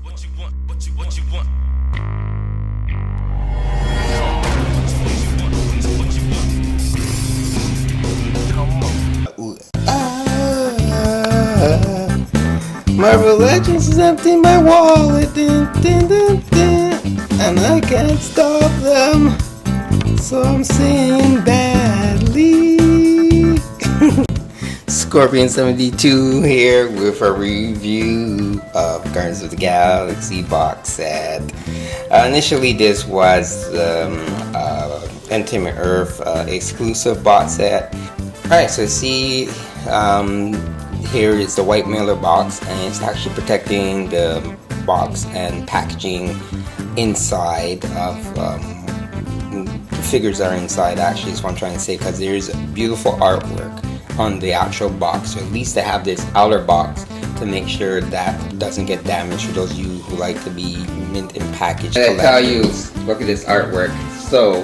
What you want? What you want? Marvel Legends is emptying my wallet, and I can't stop them, so I'm singing badly. Scorpion72 here with a review of Guardians of the Galaxy box set. Initially, this was Intimate Earth exclusive box set. Alright, so see, here is the white mailer box, and it's actually protecting the box and packaging inside of the figures that are inside. Actually, is what I'm trying to say, because there's beautiful artwork on the actual box. So at least they have this outer box to make sure that doesn't get damaged for those of you who like to be mint and packaged collectors. I tell you, look at this artwork. So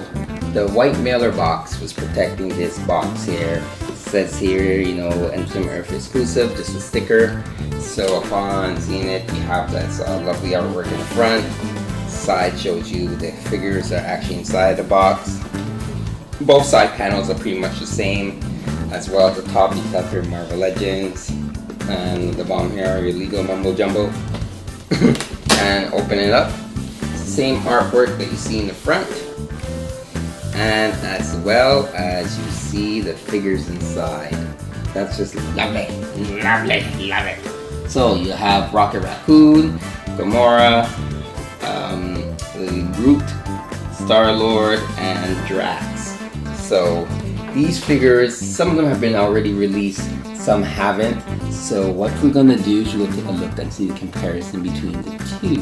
the white mailer box was protecting this box here. It says here, you know, Intimate Earth exclusive, just a sticker. So upon seeing it, you have that lovely artwork in the front. Side shows you the figures are actually inside the box. Both side panels are pretty much the same. As well at the top, you have your Marvel Legends, and the bottom here your Lego Mumbo Jumbo. And open it up. It's the same artwork that you see in the front, and as well as you see the figures inside. That's just lovely, lovely, lovely. So you have Rocket Raccoon, Gamora, Groot, Star-Lord, and Drax. So these figures, some of them have been already released, some haven't. So what we're gonna do is we're gonna take a look and see the comparison between the two,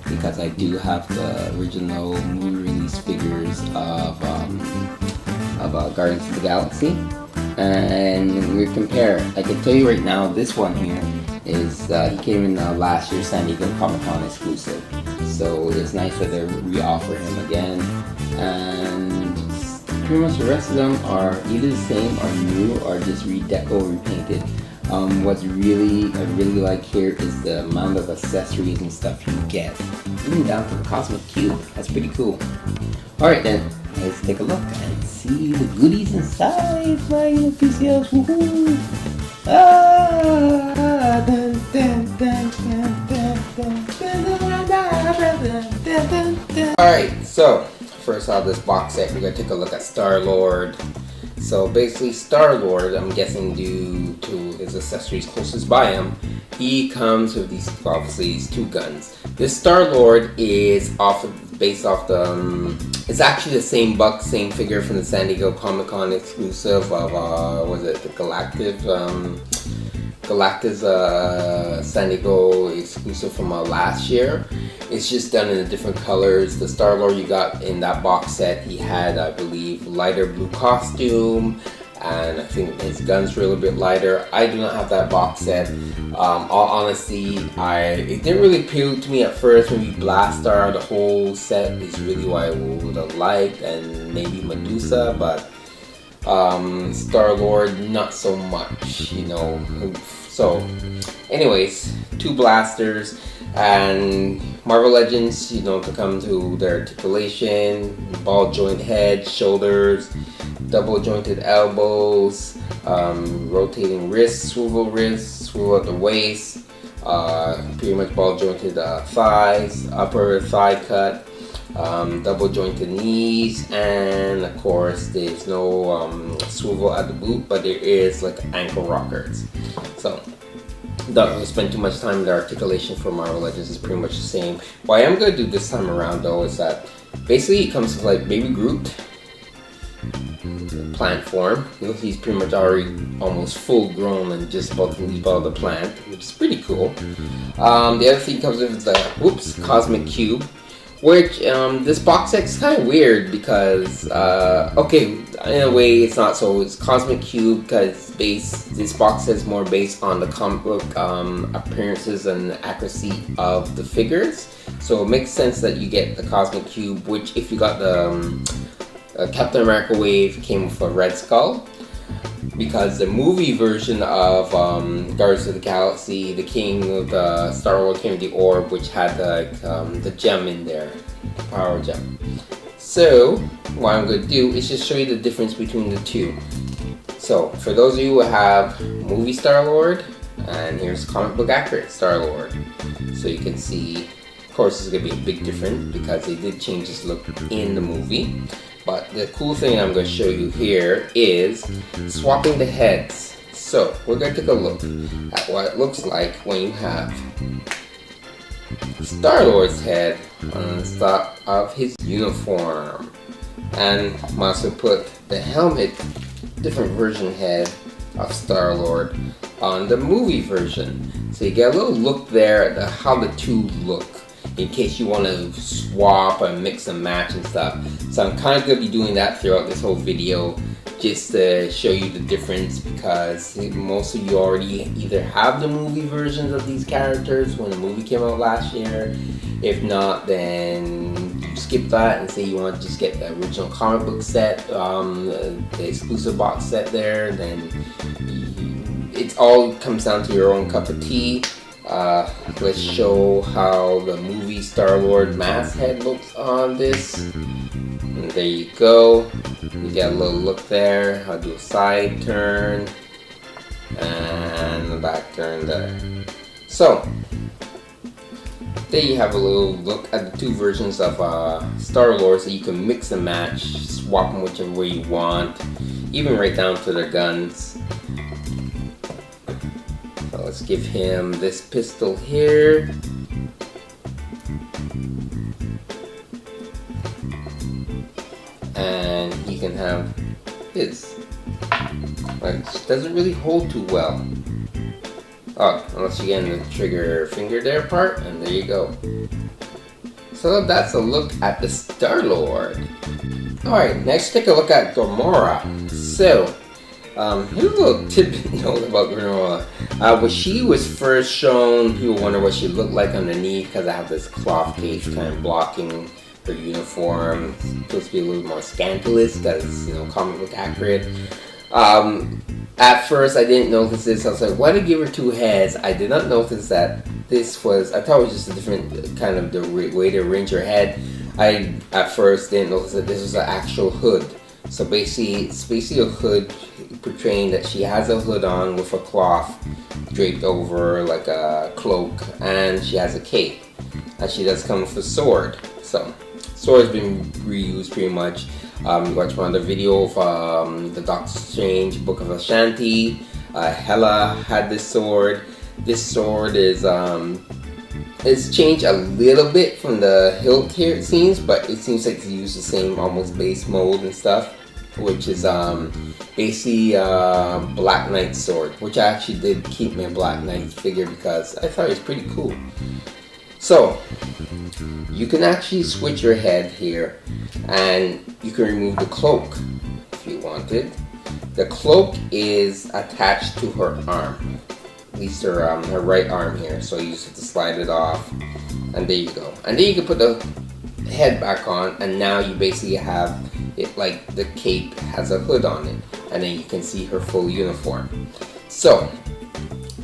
because I do have the original movie release figures of Guardians of the Galaxy, and we compare. I can tell you right now, this one here is he came in last year's San Diego Comic-Con exclusive, so it's nice that they re-offer him again. And pretty much the rest of them are either the same or new or just redeco, repainted. What's I really like here is the amount of accessories and stuff you get, even down to the Cosmic Cube. That's pretty cool. Alright then, let's take a look and see the goodies inside my PCLs. Woohoo! Alright, so first out of this box set, we're going to take a look at Star-Lord. So basically, Star-Lord, I'm guessing due to his accessories closest by him, he comes with these, obviously, these two guns. This Star-Lord is based off the, it's actually the same same figure from the San Diego Comic-Con exclusive of, was it the Galactus San Diego exclusive from last year. It's just done in the different colors. The Star-Lord you got in that box set, he had, I believe, lighter blue costume, and I think his guns were a little bit lighter. I do not have that box set. All honesty, it didn't really appeal to me at first. Maybe Blastar, the whole set is really what I would have liked, and maybe Medusa, but Star-Lord not so much, you know. So anyways, two blasters, and Marvel Legends, you know, to come to their articulation, ball joint head, shoulders, double jointed elbows, rotating wrists, swivel at the waist, pretty much ball jointed thighs, upper thigh cut, double jointed knees, and of course there's no swivel at the boot, but there is like ankle rockers. So don't really spend too much time in the articulation for Marvel Legends. Is pretty much the same. What I am going to do this time around though is that basically he comes with like baby Groot, plant form. You know, he's pretty much already almost full grown and just about to leap out of the plant, which is pretty cool. The other thing comes with is the Cosmic Cube, which this box set is kind of weird because okay, in a way it's not. So it's Cosmic Cube because this box set is more based on the comic book appearances and accuracy of the figures, so it makes sense that you get the Cosmic Cube, which if you got the Captain America wave came with a Red Skull. because the movie version of Guardians of the Galaxy, the King of the Star Wars King of the Orb, which had the gem in there, the power gem. So what I'm going to do is just show you the difference between the two. So for those of you who have movie Star-Lord, and here's comic book accurate Star-Lord, so you can see, of course, it's going to be a big difference because they did change his look in the movie. But the cool thing I'm going to show you here is swapping the heads. So we're going to take a look at what it looks like when you have Star-Lord's head on the top of his uniform. And I'm also put the helmet, different version head of Star-Lord on the movie version. So you get a little look there at how the two look, in case you want to swap and mix and match and stuff. So I'm kind of going to be doing that throughout this whole video, just to show you the difference, because most of you already either have the movie versions of these characters when the movie came out last year. If not, then you skip that and say you want to just get the original comic book set, the exclusive box set there. Then it all comes down to your own cup of tea. Let's show how the movie Star-Lord mask head looks on this. And there you go. You get a little look there. I'll do a side turn and a back turn there. So there you have a little look at the two versions of Star-Lord, so you can mix and match, swap them whichever way you want, even right down to their guns. So let's give him this pistol here. And he can have his, which doesn't really hold too well. Oh, unless you get in the trigger finger there part, and there you go. So that's a look at the Star-Lord. Alright, next take a look at Gamora. So, here's a little tidbit note about Gamora. When she was first shown, people wonder what she looked like underneath, because I have this cloth case kind of blocking her uniform. It's supposed to be a little more scandalous, because, you know, comic book accurate. At first, I didn't notice this. I was like, why did they give her two heads? I did not notice that this was, I thought it was just a different kind of the way to arrange her head. I, at first, didn't notice that this was an actual hood. So basically, it's basically a hood portraying that she has a hood on with a cloth draped over like a cloak, and she has a cape. And she does come with a sword. So, sword's been reused pretty much. You watch my other video of the Doctor Strange Book of Ashanti. Hela had this sword. This sword is it's changed a little bit from the hilt here, it seems, but it seems like they use the same almost base mold and stuff, which is basically Black Knight sword, which I actually did keep my Black Knight figure because I thought it was pretty cool. So you can actually switch your head here, and you can remove the cloak if you wanted. The cloak is attached to her arm, at least her right arm here. So you just have to slide it off, and there you go. And then you can put the head back on, and now you basically have it like the cape has a hood on it, and then you can see her full uniform. So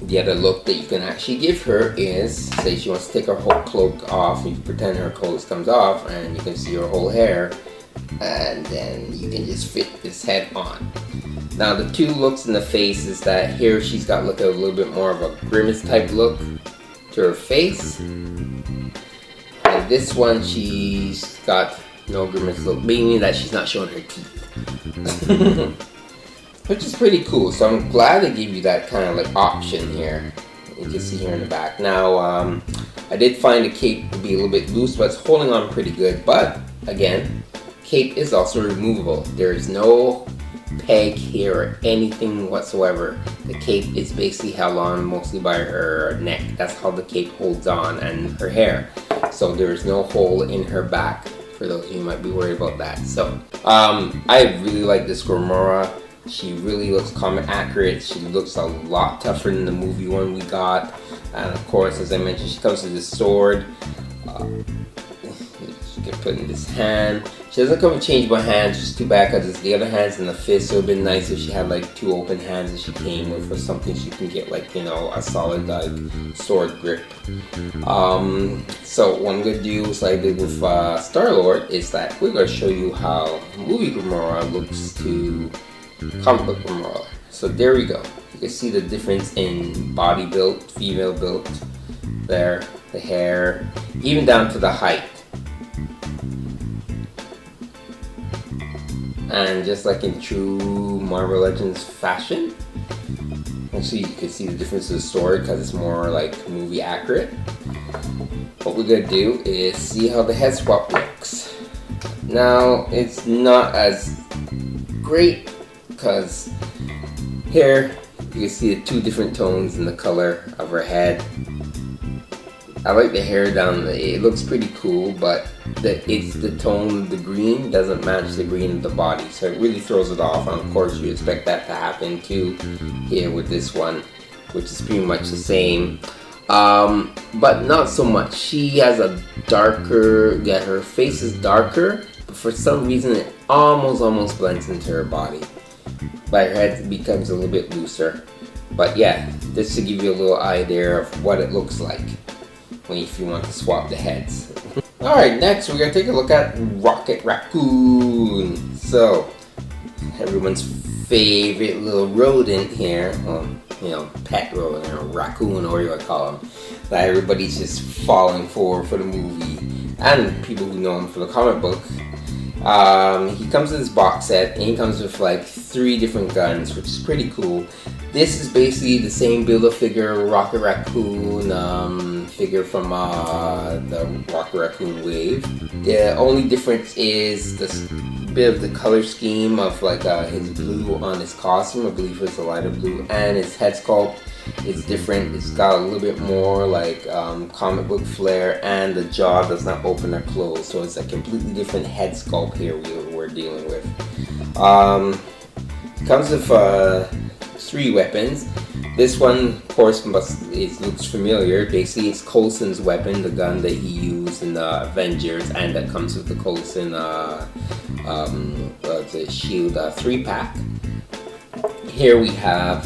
the other look that you can actually give her is, say she wants to take her whole cloak off, and you pretend her clothes comes off, and you can see her whole hair, and then you can just fit this head on. Now the two looks in the face is that here she's got a little bit more of a grimace type look to her face, and this one she's got no grimace look, meaning that she's not showing her teeth. Which is pretty cool, so I'm glad they gave you that kind of like option here. You can see here in the back. Now, I did find the cape to be a little bit loose, but it's holding on pretty good. But again, cape is also removable. There is no peg here or anything whatsoever. The cape is basically held on mostly by her neck. That's how the cape holds on, and her hair. So there is no hole in her back, for those of you who might be worried about that. So, I really like this Gamora. She really looks comic accurate. She looks a lot tougher than the movie one we got. And of course, as I mentioned, she comes with this sword. You can put in this hand. She doesn't come with changeable hands, which is too bad because the other hand's in the fist. So it would have been nice if she had like 2 open hands that she came with, or something she can get like, you know, a solid like sword grip. So what I'm gonna do is like I did with Star-Lord is that we're gonna show you how movie Gamora looks to comic book Gamora. So there we go. You can see the difference in body build, female build there, the hair, even down to the height. And just like in true Marvel Legends fashion, actually you can see the difference of the story because it's more like movie accurate. What we're gonna do is see how the head swap looks. Now it's not as great because here you can see the 2 different tones in the color of her head. I like the hair down there. It looks pretty cool, but it's the tone, the green doesn't match the green of the body, so it really throws it off. And of course you expect that to happen too here with this one, which is pretty much the same, but not so much. She has a darker, her face is darker, but for some reason it almost blends into her body, but her head becomes a little bit looser. But yeah, just to give you a little idea of what it looks like if you want to swap the heads. Alright, next we're going to take a look at Rocket Raccoon. So, everyone's favorite little rodent here, you know, pet rodent or raccoon or whatever you call him, that everybody's just falling for the movie, and people who know him for the comic book. He comes in this box set, and he comes with like 3 different guns, which is pretty cool. This is basically the same Build-A-Figure Rocket Raccoon figure from the Rocket Raccoon wave. The only difference is this bit of the color scheme of like his blue on his costume. I believe it's a lighter blue, and his head sculpt is different. It's got a little bit more like comic book flair, and the jaw does not open or close, so it's a completely different head sculpt here we're dealing with. It comes with 3 weapons. This one, of course, looks familiar. Basically, it's Coulson's weapon, the gun that he used in the Avengers, and that comes with the Coulson the Shield 3-pack. Here we have,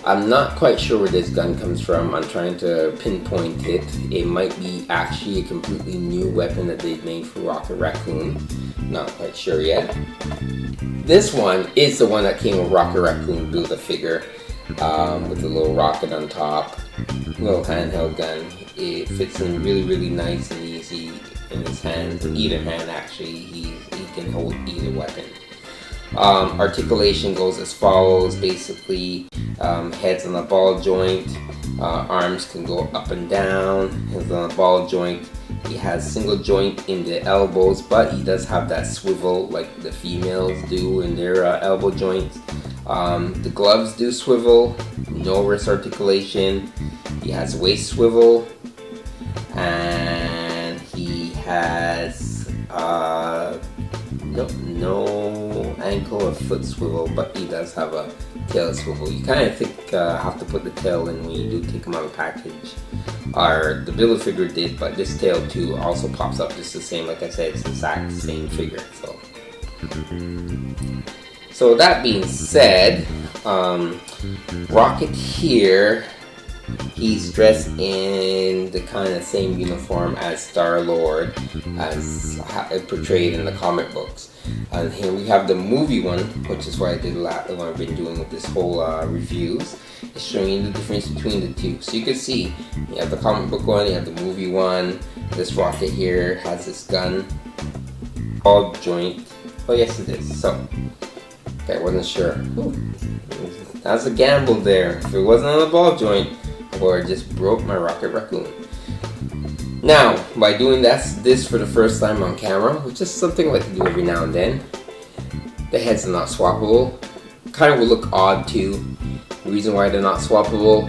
I'm not quite sure where this gun comes from. I'm trying to pinpoint it. It might be actually a completely new weapon that they've made for Rocket Raccoon. Not quite sure yet. This one is the one that came with Rocket Raccoon Build-A-Figure, with the little rocket on top, little handheld gun. It fits in really nice and easy in his hands. Either hand actually, he can hold either weapon. Articulation goes as follows. Basically, heads on a ball joint, arms can go up and down. Heads on a ball joint. He has single joint in the elbows, but he does have that swivel like the females do in their elbow joints. The gloves do swivel, no wrist articulation. He has waist swivel, and he has no ankle or foot swivel, but he does have a tail swivel. You kind of have to put the tail in when you do take him out of the package. Or the Build-A-Figure did, but this tail too also pops up just the same. Like I said, it's the exact same figure. So that being said, Rocket here, he's dressed in the kind of same uniform as Star-Lord, as portrayed in the comic books. And here we have the movie one, which is what I did what I've been doing with this whole reviews. It's showing you the difference between the 2. So you can see, you have the comic book one, you have the movie one. This Rocket here has this gun, ball joint. Oh yes it is. So, okay, I wasn't sure. Ooh, that's a gamble there. If it wasn't on the ball joint, I would have just broke my Rocket Raccoon. Now, by doing this for the first time on camera, which is something I like to do every now and then, the heads are not swappable. Kind of will look odd too. The reason why they're not swappable,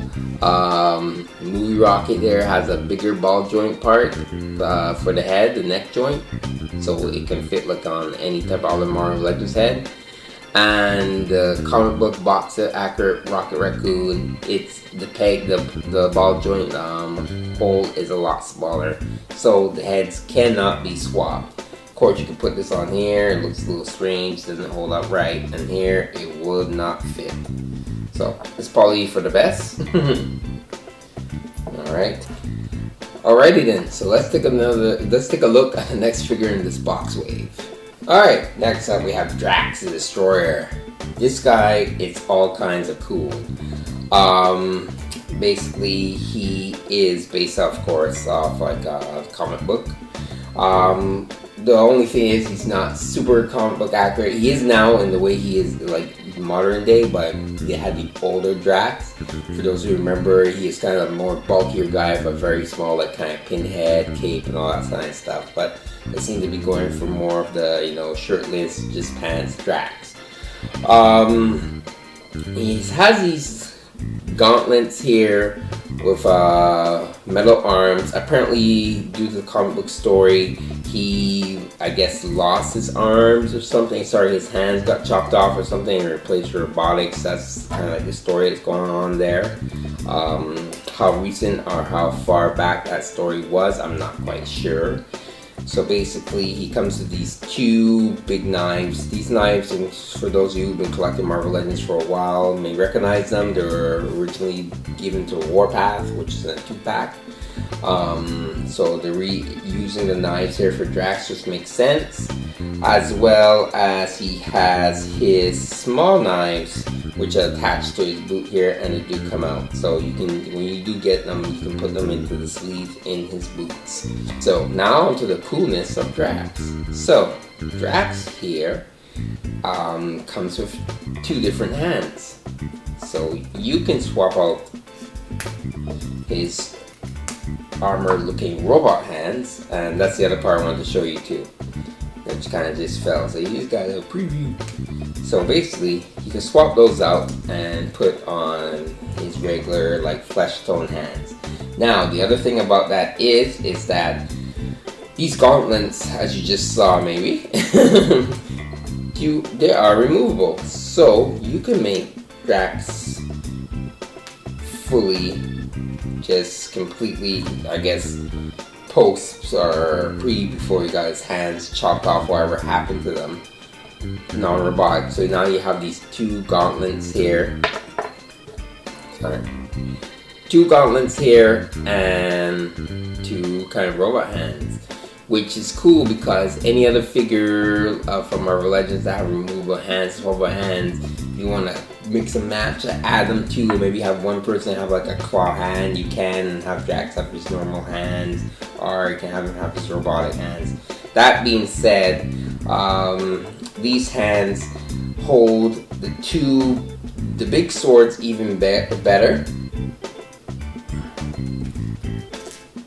Movie Rocket there has a bigger ball joint part for the head, the neck joint, so it can fit like on any type of other Marvel Legends head. And the comic book box set accurate Rocket Raccoon, it's the peg, the ball joint hole is a lot smaller, so the heads cannot be swapped. Of course, you can put this on here. It looks a little strange, doesn't hold up right, and here it would not fit. So it's probably for the best. All right. Alrighty then. So let's take a look at the next figure in this box wave. All right. Next up, we have Drax the Destroyer. This guy, it's all kinds of cool. Basically, he is based, of course, off like a comic book. The only thing is he's not super comic book accurate. He is now in the way he is like modern day, but they had the older Drax. For those who remember, he is kind of a more bulkier guy, but very small, like kind of pinhead, cape, and all that kind of stuff. But they seem to be going for more of the, you know, shirtless, just pants Drax. He has these gauntlets here with metal arms. Apparently, due to the comic book story, he, I guess, lost his arms or something. Sorry, his hands got chopped off or something and replaced with robotics. That's kind of like the story that's going on there. How recent or how far back that story was, I'm not quite sure. So basically, he comes to these two big knives. These knives, and for those of you who've been collecting Marvel Legends for a while, may recognize them. They were originally given to Warpath, which is a 2-pack. So they're reusing the knives here for Drax, which makes sense. As well as he has his small knives, which are attached to his boot here, and they do come out. So you can, when you do get them, you can put them into the sleeve in his boots. So now onto the coolness of Drax. So Drax here comes with two different hands. So you can swap out his armor looking robot hands, and that's the other part I wanted to show you too, which kind of just fell. So you just got a preview. So basically, you can swap those out and put on his regular like flesh tone hands. Now the other thing about that is that these gauntlets, as you just saw maybe, they are removable. So you can make Drax fully, just completely, I guess, post or before he got his hands chopped off, whatever happened to them, non-robotic. So now you have these two gauntlets here. Two gauntlets here and two kind of robot hands, which is cool because any other figure from Marvel Legends that have removable hands, robot hands, you want to mix and match, add them to, maybe have one person have like a claw hand, you can have Drax have his normal hands, or you can have him have his robotic hands. That being said, these hands hold the big swords even better,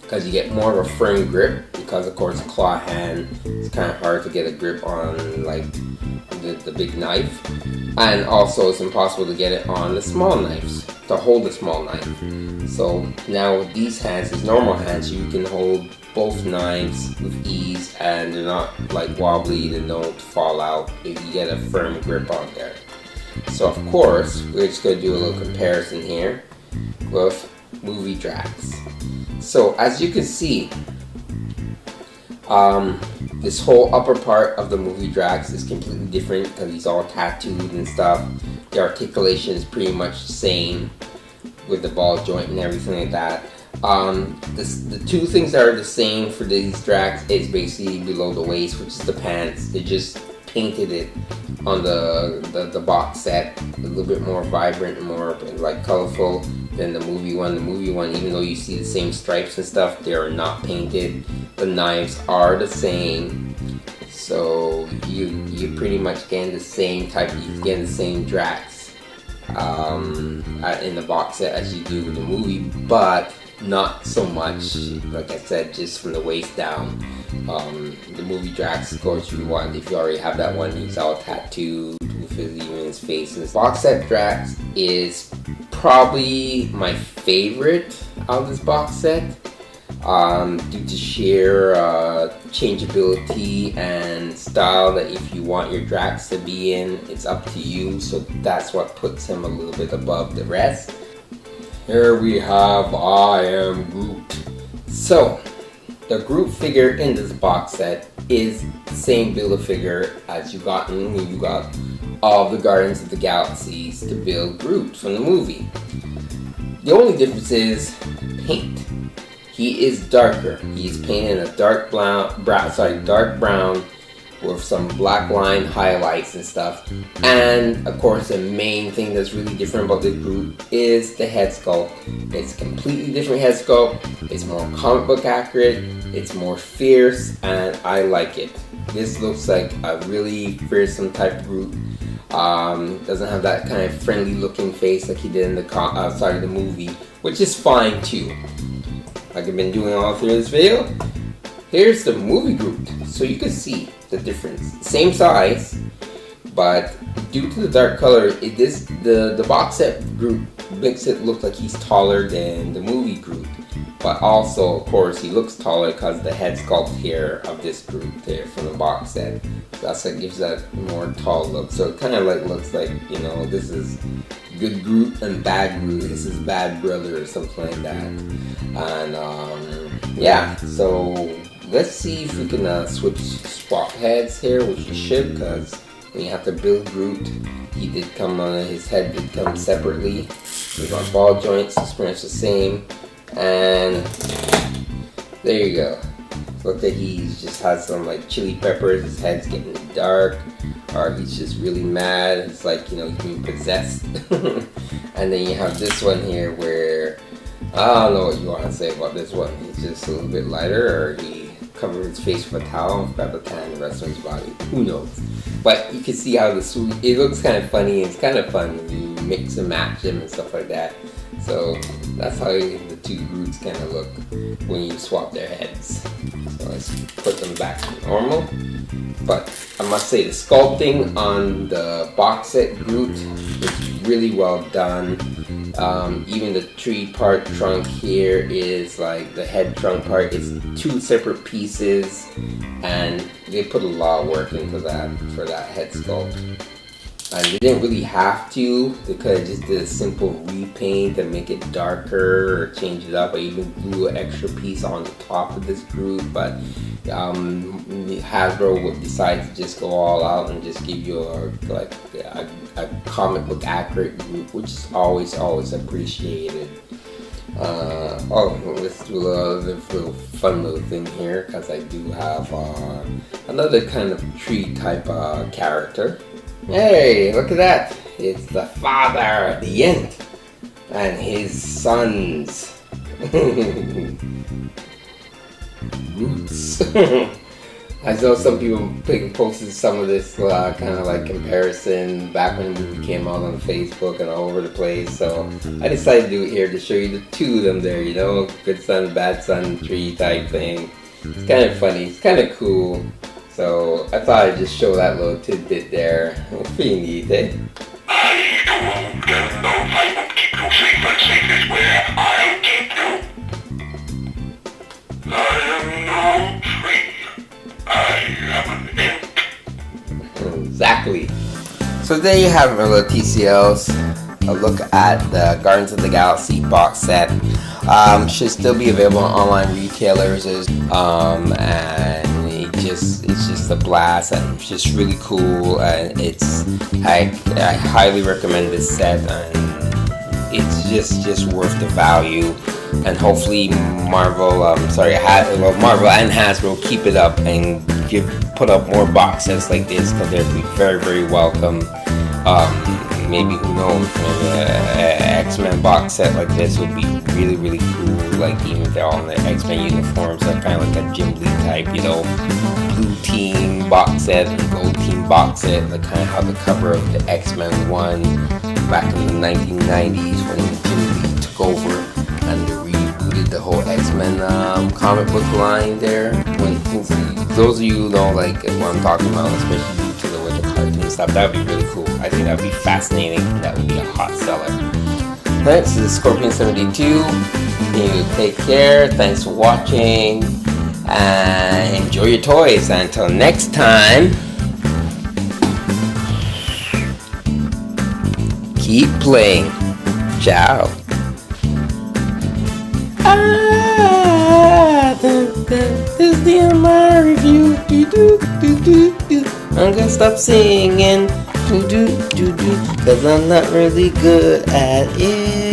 because you get more of a firm grip, because of course a claw hand, it's kind of hard to get a grip on like the big knife, and also it's impossible to get it on the small knives, to hold the small knife. So now with these hands, these normal hands, you can hold both knives with ease, and they're not like wobbly, they don't fall out if you get a firm grip on there. So of course, we're just going to do a little comparison here with movie Drax. So as you can see, this whole upper part of the movie Drax is completely different because he's all tattooed and stuff. The articulation is pretty much the same with the ball joint and everything like that. The two things that are the same for these Drax is basically below the waist, which is the pants. They just painted it on the box set a little bit more vibrant and more like colorful than the movie one. The movie one, even though you see the same stripes and stuff, they are not painted. The knives are the same, so you pretty much get the same type. You get the same Drax in the box set as you do with the movie, but not so much. Like I said, just from the waist down. The movie Drax, of course, if you already have that one, he's all tattooed with even his face. And this box set Drax is probably my favorite out of this box set, due to sheer changeability and style. That if you want your Drax to be in, it's up to you. So that's what puts him a little bit above the rest. Here we have I Am Groot. So the Groot figure in this box set is the same Build-A-Figure as you got when you got all the Guardians of the Galaxies to build Groot from the movie. The only difference is paint. He is darker. He's painted a dark brown with some black line highlights and stuff. And of course, the main thing that's really different about the Groot is the head sculpt. It's a completely different head sculpt. It's more comic book accurate. It's more fierce, and I like it. This looks like a really fearsome type of Groot. Doesn't have that kind of friendly looking face like he did in the outside of the movie, which is fine too. Like I've been doing all through this video. Here's the movie Groot, so you can see the difference. Same size, but due to the dark color, the box set Groot makes it look like he's taller than the movie Groot. But also, of course, he looks taller because the head sculpt here of this Groot there from the box set. That's what gives that more tall look. So it kind of like looks like, you know, this is good Groot and bad Groot. This is bad brother or something like that. And yeah, so let's see if we can swap heads here, which you should, because when you have to build Groot, he did come his head did come separately. We got ball joints, it's pretty much the same. And there you go. Look like he's just has some like chili peppers. His head's getting dark, or he's just really mad. It's like, you know, he's being possessed. And then you have this one here where I don't know what you want to say about this one. He's just a little bit lighter, or he covered his face with a towel and got the tan the rest of his body. Who knows? But you can see how it looks kind of funny. It's kind of fun when you mix and match them and stuff like that. So that's how the two Groots kind of look when you swap their heads. So let's put them back to normal. But I must say the sculpting on the box set Groot is really well done. Even the tree part trunk here is like the head trunk part is two separate pieces, and they put a lot of work into that for that head sculpt. And they didn't really have to. They could have just did a simple repaint and make it darker or change it up, or even glue an extra piece on the top of this Groot. But Hasbro would decide to just go all out and just give you a comic book accurate Groot, which is always appreciated. Let's do a little fun little thing here, because I do have another kind of tree type character. Hey, look at that! It's the father at the end, and his sons. Roots. I saw some people posted some of this kind of like comparison back when the movie came out on Facebook and all over the place. So I decided to do it here to show you the two of them there. You know, good son, bad son, tree type thing. It's kind of funny. It's kind of cool. So I thought I'd just show that little tidbit there. It's pretty neat, eh? Exactly. So there you have it, my little TCLs. A look at the Guardians of the Galaxy box set. Should still be available on online retailers. And it's just a blast, and it's just really cool. And I highly recommend this set, and it's just worth the value. And hopefully Marvel and Hasbro keep it up and put up more box sets like this, because they'd be very, very welcome. Maybe, who knows, an X-Men box set like this would be really, really cool. Like, even if they're all in their X-Men uniforms, like kind of like a Jim Lee type, you know, blue team box set and gold team box set, like kind of how the cover of the X-Men one back in the 1990s when Jim Lee took over and they rebooted the whole X-Men comic book line there. Those of you who know like what I'm talking about, especially to the with the cartoon stuff, that would be really cool. I think that would be fascinating. That would be a hot seller. Thanks, this is Scorpion 72. You take care. Thanks for watching, and enjoy your toys. Until next time, keep playing. Ciao. This is the my review. I'm gonna stop singing. Cause I'm not really good at it.